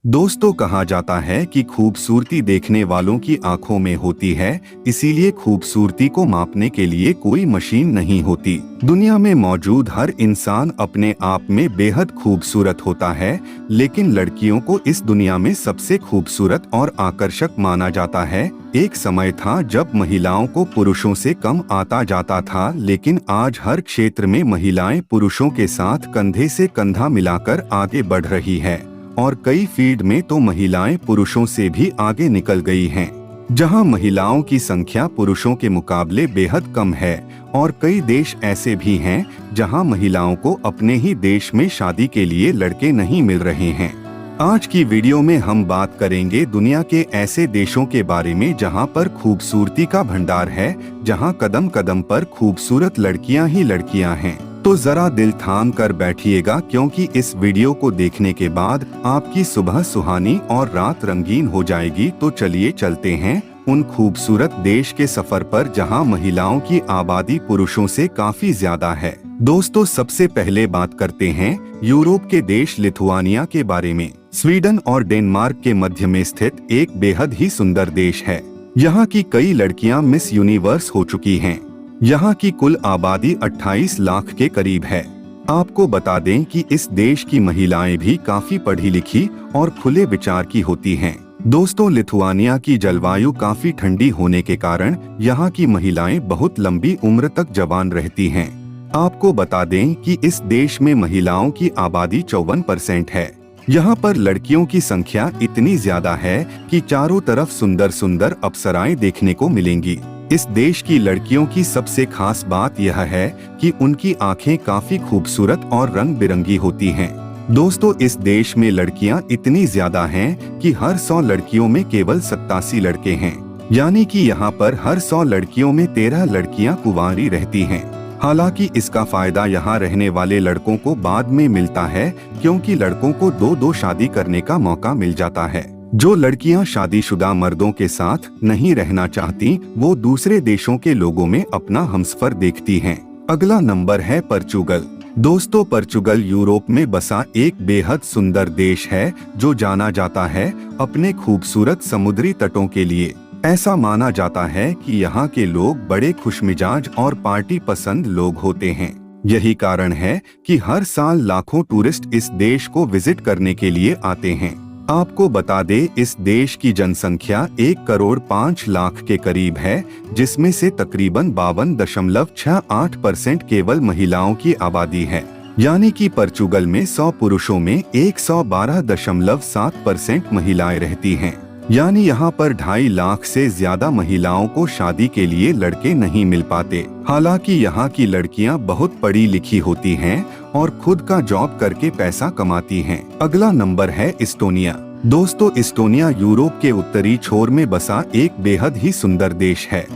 दोस्तों, कहा जाता है कि खूबसूरती देखने वालों की आंखों में होती है, इसीलिए खूबसूरती को मापने के लिए कोई मशीन नहीं होती। दुनिया में मौजूद हर इंसान अपने आप में बेहद खूबसूरत होता है, लेकिन लड़कियों को इस दुनिया में सबसे खूबसूरत और आकर्षक माना जाता है। एक समय था जब महिलाओं को पुरुषों से कम आता जाता था, लेकिन आज हर क्षेत्र में महिलाएं पुरुषों के साथ कंधे से कंधा मिलाकर आगे बढ़ रही है और कई फील्ड में तो महिलाएं पुरुषों से भी आगे निकल गई हैं। जहां महिलाओं की संख्या पुरुषों के मुकाबले बेहद कम है और कई देश ऐसे भी हैं जहां महिलाओं को अपने ही देश में शादी के लिए लड़के नहीं मिल रहे हैं। आज की वीडियो में हम बात करेंगे दुनिया के ऐसे देशों के बारे में जहां पर खूबसूरती का भंडार है, जहां कदम कदम पर खूबसूरत लड़कियां ही लड़कियां हैं। तो जरा दिल थाम कर बैठिएगा, क्योंकि इस वीडियो को देखने के बाद आपकी सुबह सुहानी और रात रंगीन हो जाएगी। तो चलिए चलते हैं उन खूबसूरत देश के सफर पर जहां महिलाओं की आबादी पुरुषों से काफी ज्यादा है। दोस्तों, सबसे पहले बात करते हैं यूरोप के देश लिथुआनिया के बारे में। स्वीडन और डेनमार्क के मध्य में स्थित एक बेहद ही सुंदर देश है। यहाँ की कई लड़कियां मिस यूनिवर्स हो चुकी हैं। यहाँ की कुल आबादी 28 लाख के करीब है। आपको बता दें कि इस देश की महिलाएं भी काफी पढ़ी लिखी और खुले विचार की होती हैं। दोस्तों, लिथुआनिया की जलवायु काफी ठंडी होने के कारण यहाँ की महिलाएं बहुत लंबी उम्र तक जवान रहती हैं। आपको बता दें कि इस देश में महिलाओं की आबादी 54% है। यहाँ पर लड़कियों की संख्या इतनी ज्यादा है कि चारों तरफ सुंदर सुंदर अप्सराएं देखने को मिलेंगी। इस देश की लड़कियों की सबसे खास बात यह है कि उनकी आंखें काफी खूबसूरत और रंग बिरंगी होती हैं। दोस्तों, इस देश में लड़कियां इतनी ज्यादा हैं कि हर 100 लड़कियों में केवल 87 लड़के हैं, यानी कि यहाँ पर हर 100 लड़कियों में 13 लड़कियां कुंवारी रहती हैं। हालांकि इसका फायदा यहाँ रहने वाले लड़कों को बाद में मिलता है, क्योंकि लड़कों को दो शादी करने का मौका मिल जाता है। जो लड़कियां शादीशुदा मर्दों के साथ नहीं रहना चाहती, वो दूसरे देशों के लोगों में अपना हमसफर देखती हैं। अगला नंबर है पोर्चुगल। दोस्तों, पोर्चुगल यूरोप में बसा एक बेहद सुंदर देश है जो जाना जाता है अपने खूबसूरत समुद्री तटों के लिए। ऐसा माना जाता है कि यहाँ के लोग बड़े खुशमिजाज और पार्टी पसंद लोग होते हैं। यही कारण है कि हर साल लाखों टूरिस्ट इस देश को विजिट करने के लिए आते हैं। आपको बता दे, इस देश की जनसंख्या 1 करोड़ 5 लाख के करीब है, जिसमें से तकरीबन 52.68% केवल महिलाओं की आबादी है। यानी कि पोर्चुगल में 100 पुरुषों में 112.7% महिलाएं रहती हैं। यानी यहाँ पर 2.5 लाख से ज्यादा महिलाओं को शादी के लिए लड़के नहीं मिल पाते। हालांकि यहाँ की लड़कियाँ बहुत पढ़ी लिखी होती हैं और खुद का जॉब करके पैसा कमाती हैं। अगला नंबर है इस्टोनिया। दोस्तों, इस्टोनिया यूरोप के उत्तरी छोर में बसा एक बेहद ही सुंदर देश है।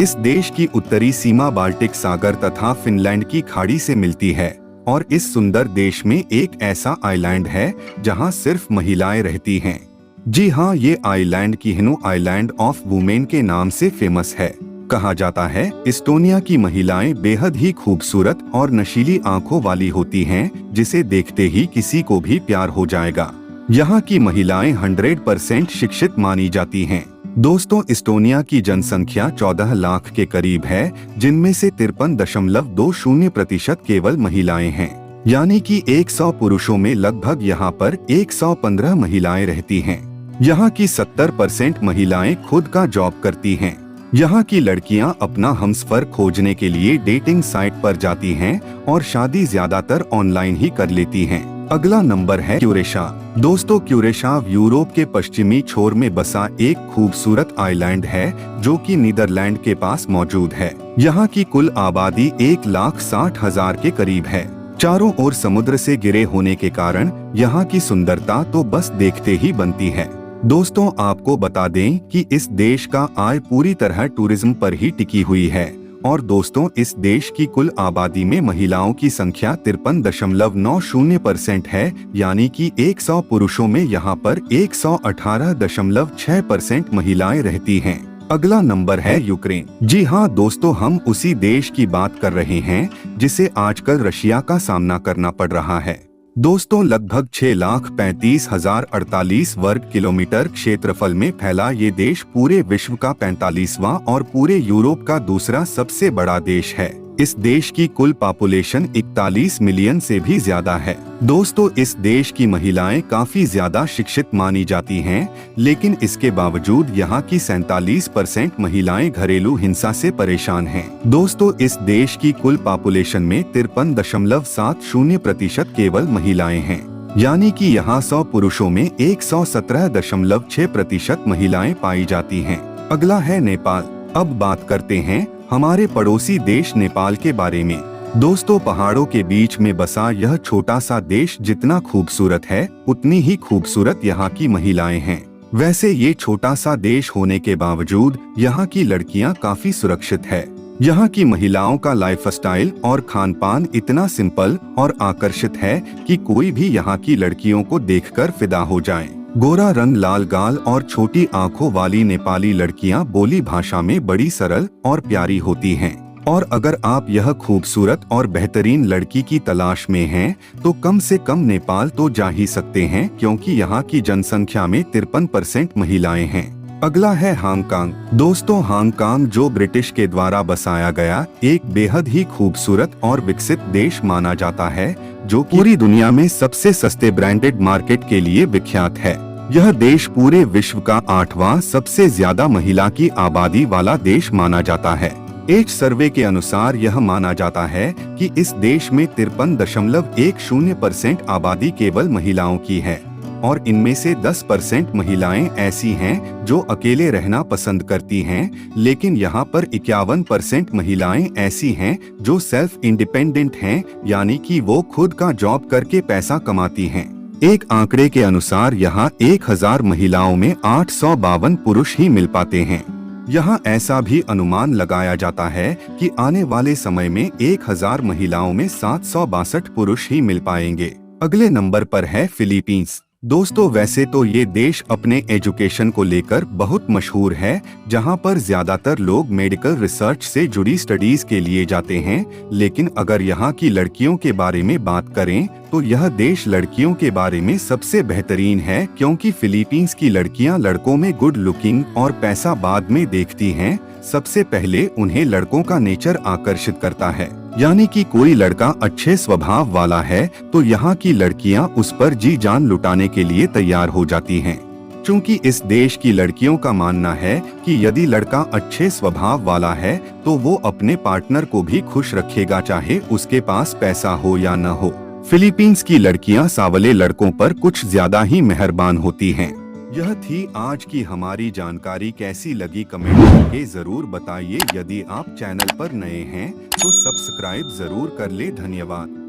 इस देश की उत्तरी सीमा बाल्टिक सागर तथा फिनलैंड की खाड़ी से मिलती है और इस सुंदर देश में एक ऐसा आइलैंड है जहाँ सिर्फ महिलाएं रहती हैं। जी हाँ, ये आइलैंड किहनु आइलैंड ऑफ वुमेन के नाम से फेमस है। कहा जाता है इस्टोनिया की महिलाएं बेहद ही खूबसूरत और नशीली आंखों वाली होती हैं, जिसे देखते ही किसी को भी प्यार हो जाएगा। यहाँ की महिलाएं 100% शिक्षित मानी जाती हैं। दोस्तों, इस्टोनिया की जनसंख्या 14 लाख के करीब है, जिनमें से 53.20% केवल महिलाएं हैं। यानी कि 100 पुरुषों में लगभग यहाँ पर 115 महिलाएं रहती हैं। यहाँ की 70% महिलाएं खुद का जॉब करती हैं। यहाँ की लड़कियाँ अपना हमसफर खोजने के लिए डेटिंग साइट पर जाती हैं और शादी ज्यादातर ऑनलाइन ही कर लेती हैं। अगला नंबर है क्यूरेशाव। दोस्तों, क्यूरेशाव यूरोप के पश्चिमी छोर में बसा एक खूबसूरत आइलैंड है जो कि नीदरलैंड के पास मौजूद है। यहाँ की कुल आबादी 1,60,000 के करीब है। चारों ओर समुद्र से घिरे होने के कारण यहाँ की सुंदरता तो बस देखते ही बनती है। दोस्तों, आपको बता दें कि इस देश का आय पूरी तरह टूरिज्म पर ही टिकी हुई है और दोस्तों, इस देश की कुल आबादी में महिलाओं की संख्या 53.90% है। यानी कि 100 पुरुषों में यहाँ पर 118.6% महिलाएं रहती हैं। अगला नंबर है यूक्रेन। जी हाँ दोस्तों, हम उसी देश की बात कर रहे हैं जिसे आजकल रशिया का सामना करना पड़ रहा है। दोस्तों, लगभग 6,35,048 वर्ग किलोमीटर क्षेत्रफल में फैला ये देश पूरे विश्व का 45वां और पूरे यूरोप का दूसरा सबसे बड़ा देश है। इस देश की कुल पॉपुलेशन 41 मिलियन से भी ज्यादा है। दोस्तों, इस देश की महिलाएं काफी ज्यादा शिक्षित मानी जाती हैं, लेकिन इसके बावजूद यहाँ की 47% महिलाएं घरेलू हिंसा से परेशान हैं। दोस्तों, इस देश की कुल पॉपुलेशन में 53.70% केवल महिलाएं हैं, यानी कि यहाँ 100 पुरुषों में 117.6% महिलाएं पाई जाती हैं। अगला है नेपाल। अब बात करते हैं हमारे पड़ोसी देश नेपाल के बारे में। दोस्तों, पहाड़ों के बीच में बसा यह छोटा सा देश जितना खूबसूरत है, उतनी ही खूबसूरत यहाँ की महिलाएं हैं। वैसे ये छोटा सा देश होने के बावजूद यहाँ की लड़कियाँ काफी सुरक्षित है। यहाँ की महिलाओं का लाइफस्टाइल और खान पान इतना सिंपल और आकर्षित है कि कोई भी यहाँ की लड़कियों को देखकर फिदा हो जाए। गोरा रंग, लाल गाल और छोटी आंखों वाली नेपाली लड़कियां बोली भाषा में बड़ी सरल और प्यारी होती हैं। और अगर आप यह खूबसूरत और बेहतरीन लड़की की तलाश में हैं, तो कम से कम नेपाल तो जा ही सकते हैं, क्योंकि यहाँ की जनसंख्या में 53% महिलाएं हैं। अगला है हांगकांग। दोस्तों, हांगकांग जो ब्रिटिश के द्वारा बसाया गया एक बेहद ही खूबसूरत और विकसित देश माना जाता है, जो पूरी दुनिया में सबसे सस्ते ब्रांडेड मार्केट के लिए विख्यात है। यह देश पूरे विश्व का 8वां सबसे ज्यादा महिला की आबादी वाला देश माना जाता है। एक सर्वे के अनुसार यह माना जाता है कि इस देश में 53.10% आबादी केवल महिलाओं की है, और इनमें से 10% महिलाएं ऐसी हैं जो अकेले रहना पसंद करती हैं, लेकिन यहाँ पर 51% महिलाएं ऐसी हैं जो सेल्फ इंडिपेंडेंट हैं, यानी कि वो खुद का जॉब करके पैसा कमाती हैं। एक आंकड़े के अनुसार यहाँ 1000 महिलाओं में 852 पुरुष ही मिल पाते हैं। यहाँ ऐसा भी अनुमान लगाया जाता है कि आने वाले समय में 1000 महिलाओं में 762 पुरुष ही मिल पाएंगे। अगले नंबर पर है फिलीपींस। दोस्तों, वैसे तो ये देश अपने एजुकेशन को लेकर बहुत मशहूर है, जहाँ पर ज्यादातर लोग मेडिकल रिसर्च से जुड़ी स्टडीज के लिए जाते हैं, लेकिन अगर यहाँ की लड़कियों के बारे में बात करें तो यह देश लड़कियों के बारे में सबसे बेहतरीन है, क्योंकि फिलीपींस की लड़कियाँ लड़कों में गुड लुकिंग और पैसा बाद में देखती हैं। सबसे पहले उन्हें लड़कों का नेचर आकर्षित करता है, यानी कि कोई लड़का अच्छे स्वभाव वाला है तो यहाँ की लड़कियाँ उस पर जी जान लुटाने के लिए तैयार हो जाती हैं। चूँकि इस देश की लड़कियों का मानना है कि यदि लड़का अच्छे स्वभाव वाला है तो वो अपने पार्टनर को भी खुश रखेगा, चाहे उसके पास पैसा हो या न हो। फिलीपींस की लड़कियाँ सांवले लड़कों पर कुछ ज्यादा ही मेहरबान होती हैं। यह थी आज की हमारी जानकारी। कैसी लगी कमेंट करके जरूर बताइए। यदि आप चैनल पर नए हैं तो सब्सक्राइब जरूर कर ले। धन्यवाद।